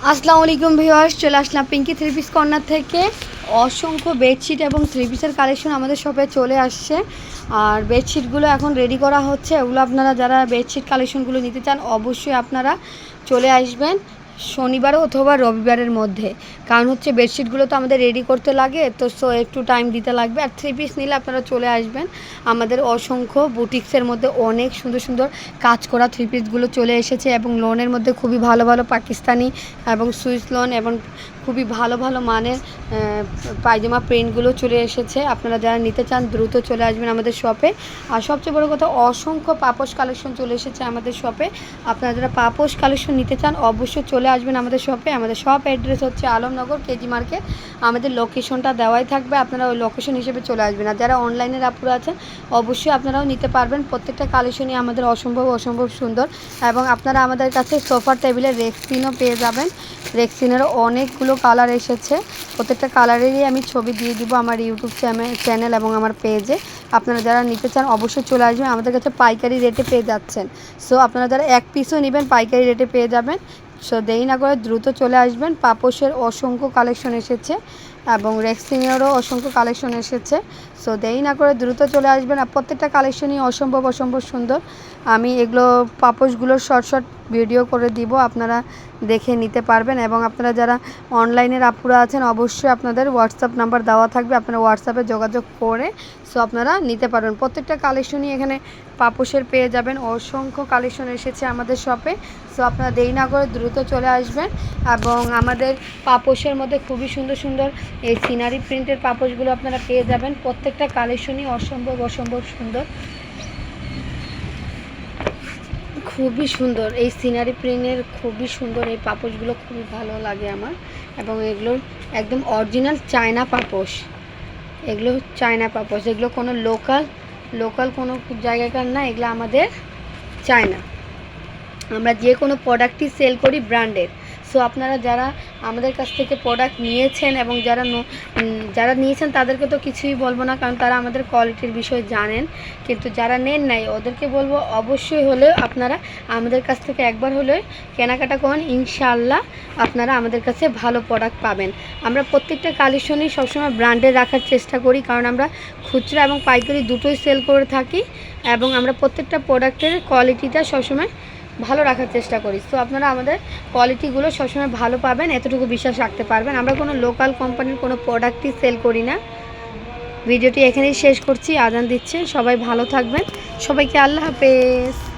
আসসালামু আলাইকুম ভিউয়ার্স, চলে আসলাম পিঙ্কি থ্রি পিস কর্নার থেকে। অসংখ্য বেডশিট এবং থ্রি পিসের কালেকশন আমাদের শপে চলে আসছে। আর বেডশিটগুলো এখন রেডি করা হচ্ছে। ওগুলো আপনারা যারা বেডশিট কালেকশনগুলো নিতে চান অবশ্যই আপনারা চলে আসবেন শনিবার অথবা রবিবারের মধ্যে। কারণ হচ্ছে বেডশিটগুলো তো আমাদের রেডি করতে লাগে, তো একটু টাইম দিতে লাগবে। আর থ্রি পিস নিলে আপনারা চলে আসবেন। আমাদের অসংখ্য বুটিক্সের মধ্যে অনেক সুন্দর সুন্দর কাজ করা থ্রি পিসগুলো চলে এসেছে এবং লোনের মধ্যে খুবই ভালো ভালো পাকিস্তানি এবং সুইস লোন এবং খুবই ভালো ভালো মানের পায়জামা প্রিন্টগুলো চলে এসেছে। আপনারা যারা নিতে চান দ্রুত চলে আসবেন আমাদের শপে। আর সবচেয়ে বড় কথা, অসংখ্য পাপোশ কালেকশন চলে এসেছে আমাদের শপে। আপনারা যারা পাপোশ কালেকশন নিতে চান অবশ্যই চলে আসবেন আমাদের শপে। আমাদের শপ অ্যাড্রেস হচ্ছে আলমনগর কেজি মার্কেট। আমাদের লোকেশনটা দেওয়াই থাকবে, আপনারা ওই লোকেশন হিসেবে চলে আসবেন। আর যারা অনলাইনের আপুরা আছেন অবশ্যই আপনারাও নিতে পারবেন। প্রত্যেকটা কালেকশনই আমাদের অসম্ভব সুন্দর। এবং আপনারা আমাদের কাছে সোফার টেবিলের রেক্সিনও পেয়ে যাবেন। রেক্সিনেরও অনেকগুলো কালার এসেছে। প্রত্যেকটা কালারেরই আমি ছবি দিয়ে দিব আমার ইউটিউব চ্যানেল এবং আমার পেজে। আপনারা যারা নিতে চান অবশ্যই চলে আসবেন। আমাদের কাছে পাইকারি রেটে পেয়ে যাচ্ছেন। সো আপনারা যারা এক পিসও নেবেন পাইকারি রেটে পেয়ে যাবেন। সো দেরি না করে দ্রুত চলে আসবেন। পাপোশের অসংখ্য কালেকশন এসেছে এবং রেক্সিনেরও অসংখ্য কালেকশন এসেছে। সো দেরি না করে দ্রুত চলে আসবেন। আর প্রত্যেকটা কালেকশনই অসম্ভব সুন্দর। আমি এগুলো পাপোশগুলোর শর্ট ভিডিও করে দিব, আপনারা দেখে নিতে পারবেন। এবং আপনারা যারা অনলাইনের আপুরা আছেন অবশ্যই আপনাদের হোয়াটসঅ্যাপ নাম্বার দেওয়া থাকবে, আপনারা হোয়াটসঅ্যাপে যোগাযোগ করে সো আপনারা নিতে পারবেন। প্রত্যেকটা কালেকশনই এখানে পাপোশের পেয়ে যাবেন। অসংখ্য কালেকশন এসেছে আমাদের শপে। সো আপনারা দেরি না করে দ্রুত চলে আসবেন। এবং আমাদের পাপোশের মধ্যে খুবই সুন্দর সুন্দর এই সিনারি প্রিন্টের পাপোশগুলো আপনারা পেয়ে যাবেন। প্রত্যেকটা কালেকশনই অসম্ভব সুন্দর, খুবই সুন্দর। এই সিনারি প্রিন্টের খুবই সুন্দর এই পাপোশগুলো খুবই ভালো লাগে আমার। এবং এগুলো একদম অরিজিনাল চায়না পাপোশ। এগুলো চায়না পাপোশ, এগুলো কোনো লোকাল কোনো জায়গাকার না, এগুলো আমাদের চায়না। আমরা যে কোনো প্রোডাক্টই সেল করি ব্র্যান্ডের। সো আপনারা যারা আমাদের কাছ থেকে প্রোডাক্ট নিয়েছেন এবং যারা নিয়েছেন তাদেরকে তো কিছুই বলবো না, কারণ তারা আমাদের কোয়ালিটির বিষয় জানেন। কিন্তু যারা নেন নাই ওদেরকে বলবো অবশ্যই হলেও আপনারা আমাদের কাছ থেকে একবার হলেও কেনাকাটা করেন। ইনশাআল্লাহ আপনারা আমাদের কাছে ভালো প্রোডাক্ট পাবেন। আমরা প্রত্যেকটা কালেকশনই সবসময় ব্র্যান্ডের রাখার চেষ্টা করি, কারণ আমরা খুচরা এবং পাইকারি দুটোই সেল করে থাকি। এবং আমরা প্রত্যেকটা প্রোডাক্টের কোয়ালিটিটা সবসময় ভালো রাখার চেষ্টা করি। তো আপনারা আমাদের কোয়ালিটিগুলো সবসময় ভালো পাবেন, এতটুকু বিশ্বাস রাখতে পারবেন। আমরা কোনো লোকাল কোম্পানির কোনো প্রোডাক্টই সেল করি না। ভিডিওটি এখানেই শেষ করছি, আজান দিচ্ছে। সবাই ভালো থাকবেন। সবাইকে আল্লাহ হাফেজ।